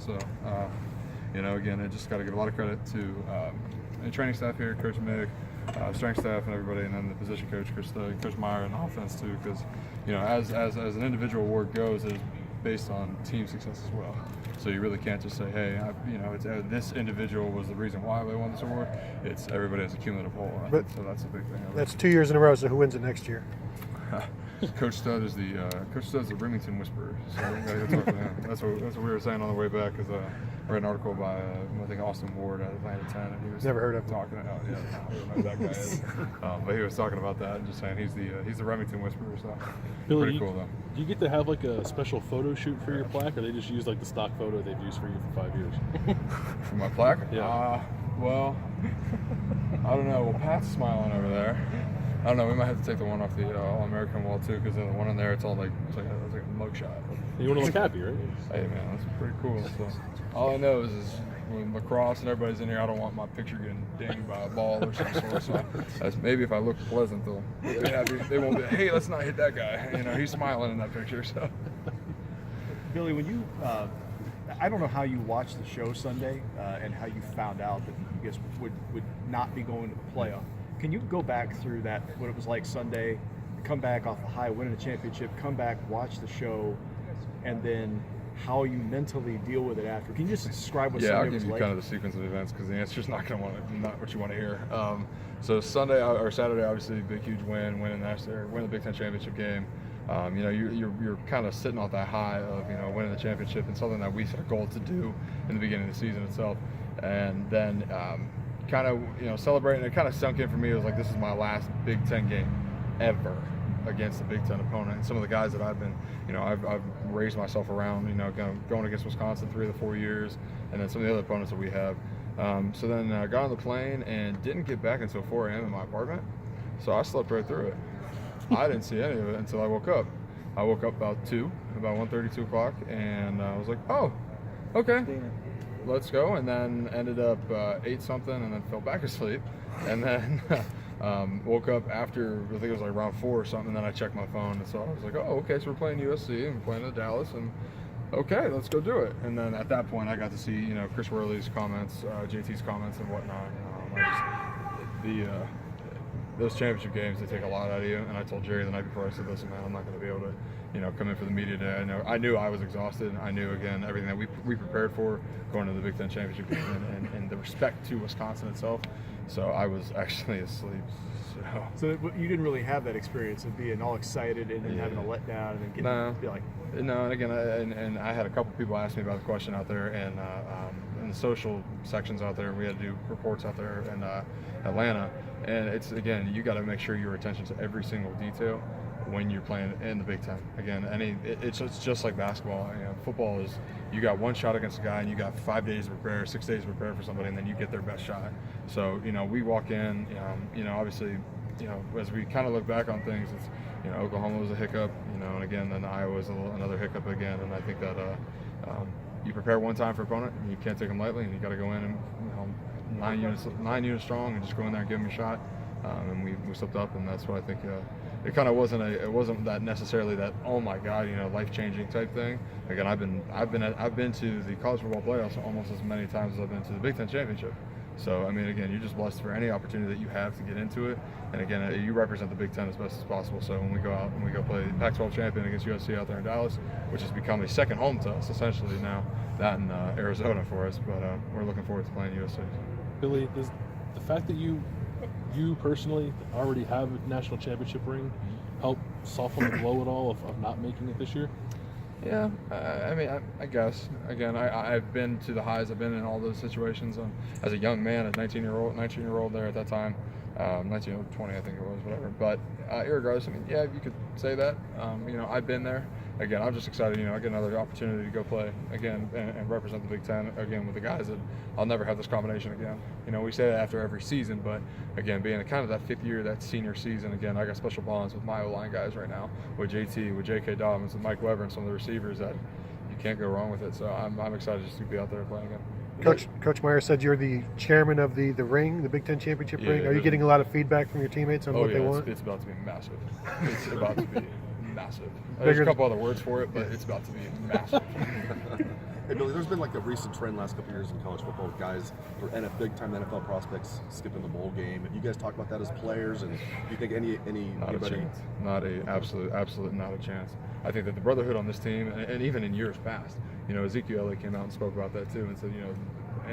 So, again, I just got to give a lot of credit to the training staff here, Coach Mick, strength staff and everybody, and then the position coach, Coach Meyer, and offense too, because, as an individual award goes, it's based on team success as well. So you really can't just say, hey, this individual was the reason why they won this award. It's everybody as a cumulative whole. So that's a big thing. That's 2 years in a row. So who wins it next year? Coach Stud's the Rimington Whisperer. So we gotta go talk to him. That's what we were saying on the way back. Because I read an article by I think Austin Ward at Atlanta 10, and he was never heard of him. Talking. I don't know who that guy is. But he was talking about that and just saying he's the Remington Whisperer. So Billy, pretty cool though. Do you get to have like a special photo shoot for your plaque, or they just use like the stock photo they've used for you for 5 years? For my plaque? Yeah. Well, I don't know. Well, Pat's smiling over there. I don't know. We might have to take the one off the All-American wall too, because the one in there, it's like a mug shot. You want to look happy, right? Hey man, that's pretty cool. So, all I know is when lacrosse and everybody's in here, I don't want my picture getting dinged by a ball or some sort. So maybe if I look pleasant, they won't be. Hey, let's not hit that guy. He's smiling in that picture. So, Billy, when you, I don't know how you watched the show Sunday and how you found out that you guys would not be going to the playoff. Can you go back through that, what it was like Sunday, come back off the high, winning a championship, come back, watch the show, and then how you mentally deal with it after? Can you just describe what Sunday was like? Yeah, I'll give you kind of the sequence of events, because the answer's not what you want to hear. So Saturday, obviously, big, huge win the Big Ten championship game. You're kind of sitting off that high of winning the championship, and something that we set a goal to do in the beginning of the season itself, and then kind of celebrating. It kind of sunk in for me. It was like, this is my last Big Ten game ever against a Big Ten opponent. And some of the guys that I've been, I've raised myself around, going against Wisconsin 3 of the 4 years, and then some of the other opponents that we have. So then I got on the plane and didn't get back until 4 a.m. in my apartment. So I slept right through it. I didn't see any of it until I woke up. I woke up about 1:30, 2 o'clock, and I was like, oh, okay. Let's go, and then ended up ate something and then fell back asleep, and then woke up after, I think it was like around 4 or something, and then I checked my phone, and so I was like, oh, okay, so we're playing USC and we're playing at Dallas, and okay, let's go do it. And then at that point I got to see Chris Worley's comments, JT's comments and whatnot. Those championship games, they take a lot out of you, and I told Jerry the night before, I said, listen man, I'm not going to be able to come in for the media day. I knew I was exhausted. I knew, again, everything that we prepared for going to the Big Ten championship game and the respect to Wisconsin itself. So I was actually asleep. So you didn't really have that experience of being all excited and then having a letdown and then getting to be like. No, and again, and I had a couple people ask me about the question out there, and in the social sections out there, we had to do reports out there in Atlanta, and it's, again, you got to make sure your attention to every single detail when you're playing in the Big Ten. Again, it's just like basketball. Football is, you got one shot against a guy and you got 5 days to prepare, 6 days to prepare for somebody, and then you get their best shot. So we walk in, obviously, as we kind of look back on things, it's Oklahoma was a hiccup, and again then Iowa was another hiccup again, and I think that you prepare one time for opponent, and you can't take them lightly, and you got to go in and 9 units strong and just go in there and give them a shot. And we slipped up, and that's what I think. It kind of wasn't that necessarily that, oh my God, life-changing type thing. Again, I've been to the college football playoffs almost as many times as I've been to the Big Ten championship. So again, you're just blessed for any opportunity that you have to get into it. And again, you represent the Big Ten as best as possible. So when we go out and we go play the Pac-12 champion against USC out there in Dallas, which has become a second home to us essentially now, that in Arizona for us. But we're looking forward to playing USC. Billy, does the fact that you personally already have a national championship ring help soften the blow at all of not making it this year? Yeah, I guess. Again, I've been to the highs. I've been in all those situations. As a young man, a 19-year-old there at that time, 19 or 20, I think it was, whatever. But irregardless, yeah, you could say that. I've been there. Again, I'm just excited. I get another opportunity to go play again and represent the Big Ten again with the guys that I'll never have this combination again. We say that after every season, but again, being kind of that fifth year, that senior season, again, I got special bonds with my O-line guys right now, with JT, with J.K. Dobbins, with Mike Weber, and some of the receivers that you can't go wrong with it. So I'm excited just to be out there playing again. Coach Meyer said you're the chairman of the ring, the Big Ten championship ring. Are you getting a lot of feedback from your teammates on what they want? It's about to be massive. It's about to be massive. There's a couple other words for it, but it's about to be massive. Hey, Billy, there's been like a recent trend last couple of years in college football with guys or big time NFL prospects skipping the bowl game. Have you guys talked about that as players? And do you think Not anybody? a chance. Not a absolute not a chance. I think that the brotherhood on this team, and even in years past, Ezekiel Elliott came out and spoke about that too, and said,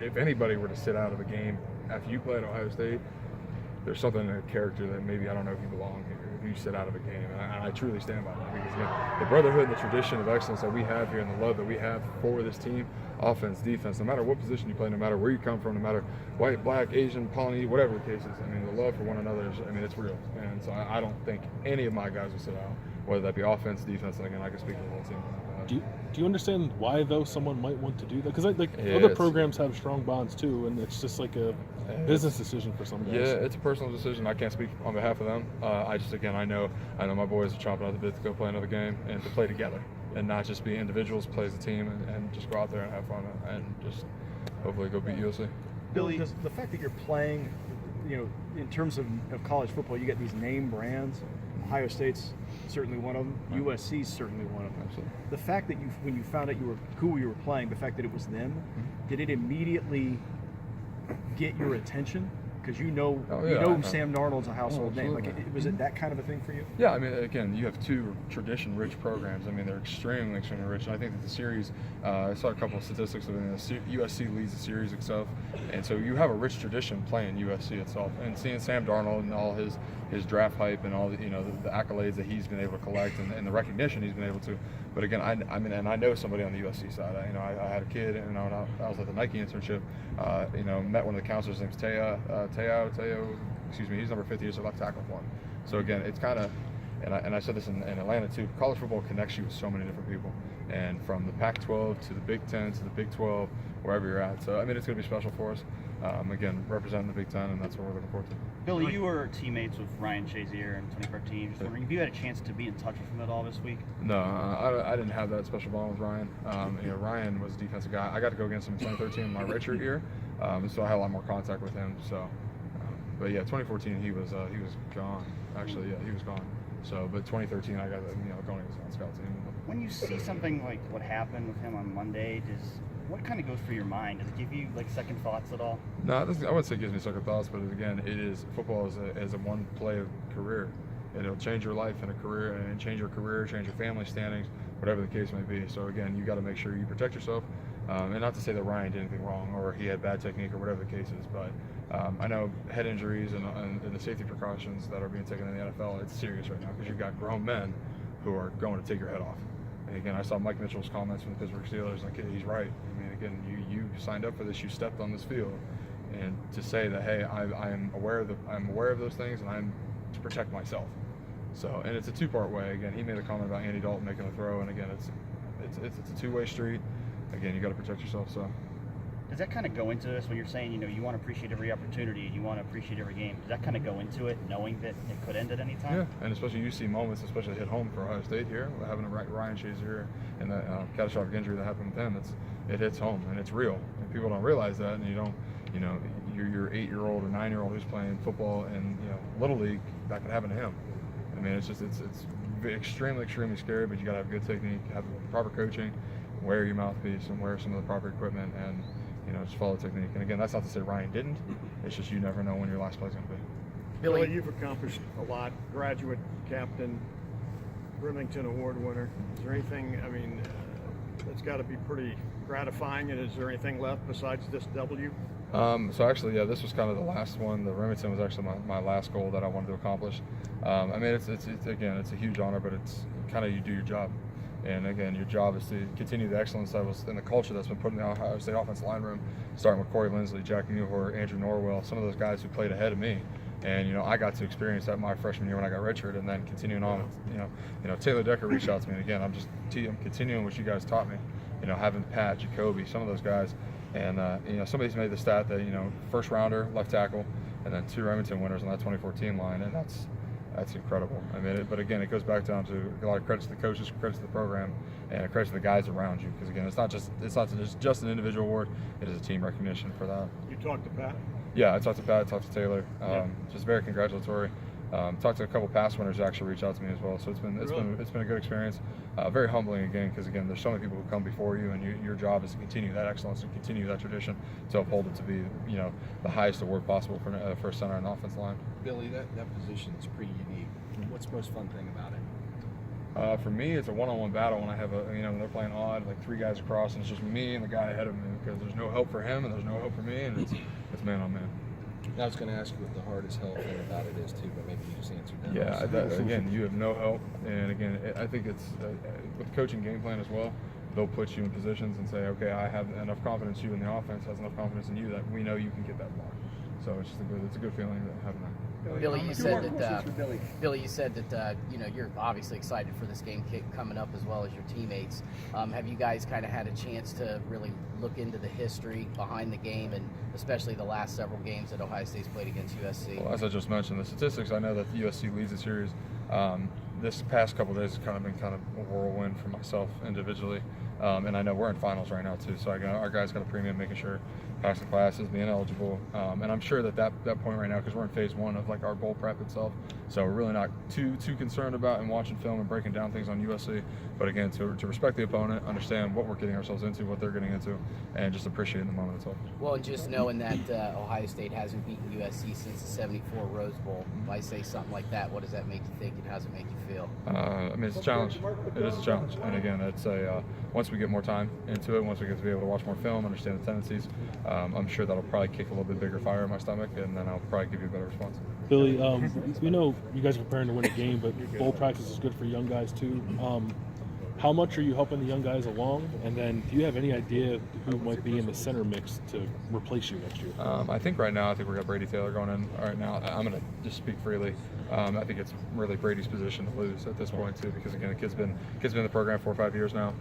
if anybody were to sit out of a game after you play at Ohio State, there's something in a character that maybe I don't know if you belong here if you sit out of a game, and I truly stand by that, because again, the brotherhood and the tradition of excellence that we have here and the love that we have for this team, offense, defense, no matter what position you play, no matter where you come from, no matter white, black, Asian, Polynesian, whatever the case is, the love for one another is, it's real, and so I don't think any of my guys will sit out, whether that be offense, defense, and again, I can speak for the whole team. Do you understand why, though, someone might want to do that? Because Yeah, other programs have strong bonds too, and it's just like a business decision for some guys. Yeah, it's a personal decision. I can't speak on behalf of them. I know my boys are chomping at the bit to go play another game and to play together, and not just be individuals, play as a team, and just go out there and have fun and just hopefully go beat USC. Billy, does the fact that you're playing, in terms of college football, you get these name brands. Ohio State's certainly one of them. Right. USC's certainly one of them. Absolutely. The fact that when you found out who you were playing, the fact that it was them, did it immediately get your attention? Because Sam Darnold's a household name. Was it that kind of a thing for you? Yeah, again, you have two tradition-rich programs. They're extremely rich. And I think that the series, I saw a couple of statistics of it. USC leads the series itself, and so you have a rich tradition playing USC itself. And seeing Sam Darnold and all his draft hype and all the accolades that he's been able to collect and the recognition he's been able to. But again, and I know somebody on the USC side. I had a kid, and I was at the Nike internship. Met one of the counselors. His name's Teo. Excuse me. He's number 50. He's a left tackle for him. So again, it's kind of, and I said this in Atlanta too. College football connects you with so many different people, and from the Pac-12 to the Big Ten to the Big 12, wherever you're at. So it's going to be special for us. Again, representing the Big Ten, and that's what we're looking forward to. Billy, you were teammates with Ryan Shazier in 2013. Just wondering if you had a chance to be in touch with him at all this week? No, I didn't have that special bond with Ryan. Ryan was a defensive guy. I got to go against him in 2013 in my redshirt year, so I had a lot more contact with him. So, but yeah, 2014 he was gone. Actually, yeah, he was gone. So, but 2013 I got going against the scout team. When you see something like what happened with him on Monday, what kind of goes through your mind? Does it give you second thoughts at all? No, I wouldn't say it gives me second thoughts, but again, football is a one play of career. It'll change your life in a career, and change your career, change your family standings, whatever the case may be. So again, you got to make sure you protect yourself, and not to say that Ryan did anything wrong or he had bad technique or whatever the case is, but I know head injuries and the safety precautions that are being taken in the NFL, it's serious right now because you've got grown men who are going to take your head off. And again, I saw Mike Mitchell's comments from the Pittsburgh Steelers. He's right. Again, you signed up for this. You stepped on this field, and to say that, hey, I'm aware of those things, and I'm to protect myself. So, and it's a two-part way. Again, he made a comment about Andy Dalton making the throw, and again, it's a two-way street. Again, you got to protect yourself. So. Does that kind of go into this when you're saying, you want to appreciate every opportunity and you want to appreciate every game? Does that kind of go into it, knowing that it could end at any time? Yeah, and especially you see moments, especially hit home for Ohio State here, having Ryan Shazier and the catastrophic injury that happened with him. It hits home and it's real, and people don't realize that. And your 8-year-old or 9-year-old who's playing football in little league, that could happen to him. It's extremely scary, but you got to have good technique, have proper coaching, wear your mouthpiece, and wear some of the proper equipment, and just follow technique. And again, that's not to say Ryan didn't. It's just you never know when your last play's going to be. Billy, you've accomplished a lot. Graduate captain, Rimington Award winner. Is there anything? It's got to be pretty gratifying. And is there anything left besides this W? So actually, yeah, this was kind of the last one. The Rimington was actually my last goal that I wanted to accomplish. It's a huge honor, but it's kind of you do your job. And again, your job is to continue the excellence that was in the culture that's been put in the Ohio State offensive line room, starting with Corey Lindsley, Jackie Newhart, Andrew Norwell, some of those guys who played ahead of me. And I got to experience that my freshman year when I got redshirted, and then continuing on. Taylor Decker reached out to me, and again, I'm continuing what you guys taught me. Having Pat, Jacoby, some of those guys, and somebody's made the stat that first rounder, left tackle, and then 2 Remington winners on that 2014 line, and that's incredible. But again, it goes back down to a lot of credits to the coaches, credits to the program, and credits to the guys around you. Because again, it's not just an individual award; it is a team recognition for that. You talked to Pat? Yeah, I talked to Pat, I talked to Taylor. Just very congratulatory. Talked to a couple past winners who actually reached out to me as well. So it's been a good experience. Very humbling again, because again, there's so many people who come before you, and your job is to continue that excellence and continue that tradition to uphold it to be the highest award possible for a center and offensive line. Billy, that position is pretty unique. What's the most fun thing about it? For me, it's a one-on-one battle when I have when they're playing odd, like 3 guys across, and it's just me and the guy ahead of me, because there's no help for him and there's no help for me, and it's man on man. I was going to ask you what the hardest hell thing about it is too, but maybe you just answered that. Yeah, again, you have no help, and again, I think it's with the coaching game plan as well. They'll put you in positions and say, okay, I have enough confidence. You and the offense has enough confidence in you that we know you can get that block. So it's just a good feeling having that. Billy, you said that you're obviously excited for this game coming up as well as your teammates. Have you guys kind of had a chance to really look into the history behind the game, and especially the last several games that Ohio State's played against USC? Well, as I just mentioned, the statistics, I know that the USC leads the series. This past couple of days has kind of been a whirlwind for myself individually. And I know we're in finals right now too, so our guys got a premium making sure passing classes, being eligible, and I'm sure that point right now, because we're in phase 1 of like our bowl prep itself, so we're really not too concerned about and watching film and breaking down things on USC. But again, to respect the opponent, understand what we're getting ourselves into, what they're getting into, and just appreciating the moment itself. Well, and just knowing that Ohio State hasn't beaten USC since the '74 Rose Bowl, if I say something like that, what does that make you think, and how does it make you feel? I mean, it's a challenge. It is a challenge, and again, it's once we get more time into it, once we get to be able to watch more film, understand the tendencies, I'm sure that'll probably kick a little bit bigger fire in my stomach, and then I'll probably give you a better response. Billy, we know you guys are preparing to win a game, but bowl practice is good for young guys too. How much are you helping the young guys along? And then do you have any idea who might be in the center mix to replace you next year? I think right now, we got Brady Taylor going in right now. I'm going to just speak freely. I think it's really Brady's position to lose at this point too, because again, the kid's been in the program 4 or 5 years now.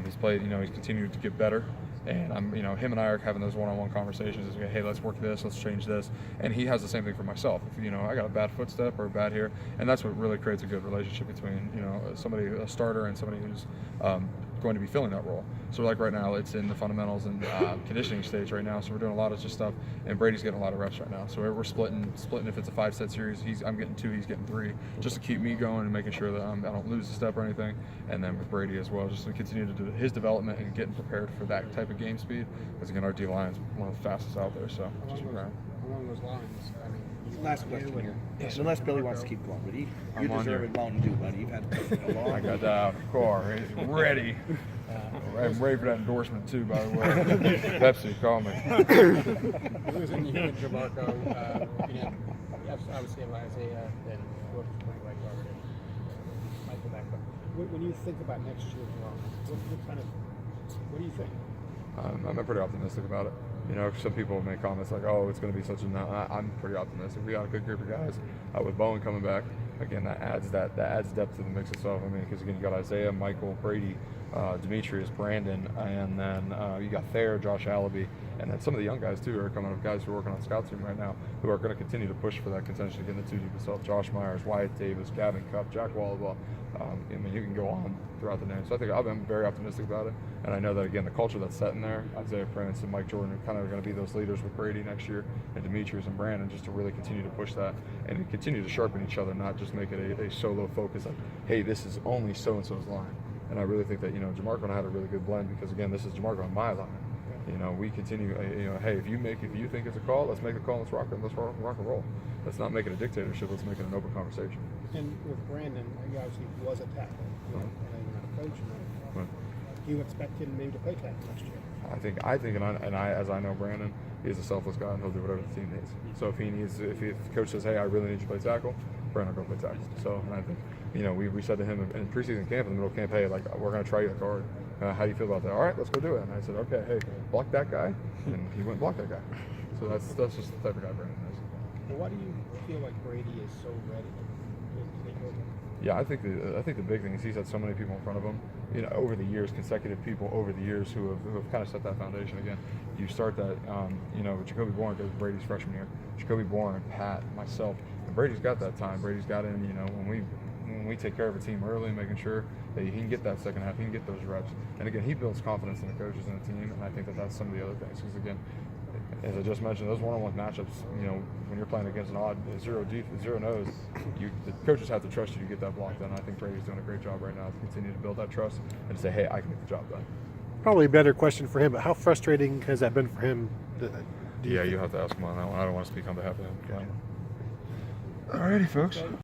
He's played, he's continued to get better. And him and I are having those one-on-one conversations. Is hey, let's work this, let's change this. And he has the same thing for myself. If I got a bad footstep or a bad here, and that's what really creates a good relationship between a starter and somebody who's going to be filling that role. So like right now, it's in the fundamentals and conditioning stage right now. So we're doing a lot of just stuff, and Brady's getting a lot of reps right now. So we're splitting. If it's a 5-set series, I'm getting 2, he's getting 3, just to keep me going and making sure that I don't lose a step or anything. And then with Brady as well, just to continue to do his development and getting prepared for that type of game speed. Because again, our D line is one of the fastest out there. So just around. Along those lines, I mean, Last question here. Yes, unless Billy wants to keep going, but you I'm deserve it, Mountain Dew, buddy. You've had a long. I got that car ready. I'm ready for that endorsement too, by the way. Pepsi, call me. Losing you and Jamarco, obviously Isaiah and whoever's playing right guard and Michael back. But when you think about next year, what do you think? I'm pretty optimistic about it. Some people make comments like, "Oh, it's going to be such a." I'm pretty optimistic. We got a good group of guys. With Bowen coming back, again, that adds depth to the mix itself. I mean, because again, you got Isaiah, Michael, Brady, Demetrius, Brandon, and then you got Thayer, Josh Allaby, and then some of the young guys too are coming up. Guys who are working on scout team right now, who are going to continue to push for that contention to get in the 2 deep itself. Josh Myers, Wyatt Davis, Gavin Cupp, Jack Wallabaugh. I mean, you can go on throughout the name. So I think I'm very optimistic about it. And I know that, again, the culture that's set in there, Isaiah Prince and Mike Jordan are kind of going to be those leaders with Brady next year, and Demetrius and Brandon, just to really continue to push that and to continue to sharpen each other, not just make it a solo focus of, hey, this is only so-and-so's line. And I really think that, Jamarco and I had a really good blend because, again, this is Jamarco on my line. We continue, hey, if you think it's a call, let's make a call, let's rock and roll. Let's not make it a dictatorship, let's make it an open conversation. And with Brandon, he obviously was a tackle, and you're not a coach. Do you expect him maybe to play tackle next year? I think, as I know Brandon, he's a selfless guy, and he'll do whatever the team needs. So if the coach says, hey, I really need you to play tackle, Brandon will go play tackle. So, and I think, we said to him in preseason camp, in the middle of camp, hey, we're going to try you at guard. How do you feel about that? All right, let's go do it. And I said, okay, hey, block that guy, and he went and blocked that guy. So that's just the type of guy Brandon is. Well, why do you feel like Brady is so ready to take over? Yeah, I think the big thing is he's had so many people in front of him, over the years, consecutive people over the years who have kind of set that foundation. Again, you start that, Jacoby Bourne goes Brady's freshman year, Jacoby Bourne, Pat, myself, and Brady's got that time. Brady's got in, when we take care of a team early, making sure that he can get that second half, he can get those reps, and again, he builds confidence in the coaches and the team, and I think that's some of the other things. Because again, as I just mentioned, those one-on-one matchups, you know, when you're playing against an odd zero nose, the coaches have to trust you to get that block done. I think Brady's doing a great job right now to continue to build that trust and to say, hey, I can get the job done. Probably a better question for him, but how frustrating has that been for him? Yeah, you have to ask him on that one. I don't want to speak on behalf of him. All righty, folks.